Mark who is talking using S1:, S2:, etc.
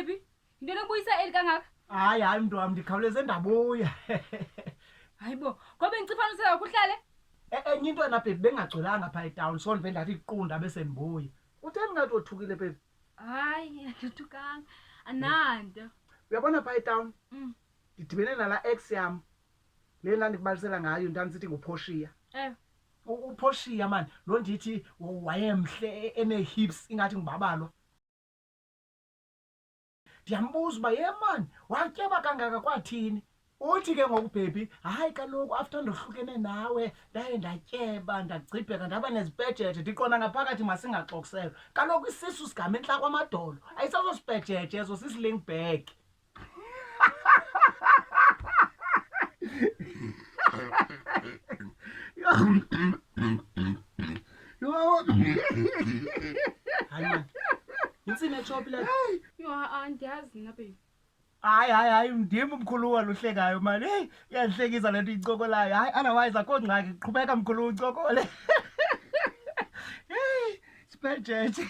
S1: baby. Ngidona ngibuyisa elikangaka.
S2: Hayi mntu wami ndikhawuleze ndabuya.
S1: Hayibo, ngoba ngicifana usela ukuhlale.
S2: Enye into na baby bengagcwelanga pha eTown so nje ndathi iqunda bese ndibuya. Utheni ngathi othukile baby?
S1: Hayi, akuthukanga. Ananda.
S2: Uyabona pha eTown? Ndidibene nala ex yam. Lena ndikubalisela ngayo ndandisithi nguPortia. UPortia man, lo ndithi wayemhle ene-hips ingathi ngibabalwa. Ndiyambuza uba ye man, watyeba kangaka kwathini? Uthi ke ngoku baby, hayi kaloku after ndohlukene nawe ndaye ndatyeba ndagcibheka ndaba nezibhejeje ndiqonda ngaphakathi masingaxokiselwa. Kaloku isisu sigama entla kwamadolo. Ayisazosibhejeje ezo sisling-bag. Hayi man, intsini etshopi le.
S1: Yo, andiyazi na baby.
S2: Hayi ndim umkhulu waluhlekayo man. Hey, iyandihlekisa le nto icokolayo. Hayi otherwise akho ngxaki, qhubeka mkhulu ucokole. Hey, sibhejeje.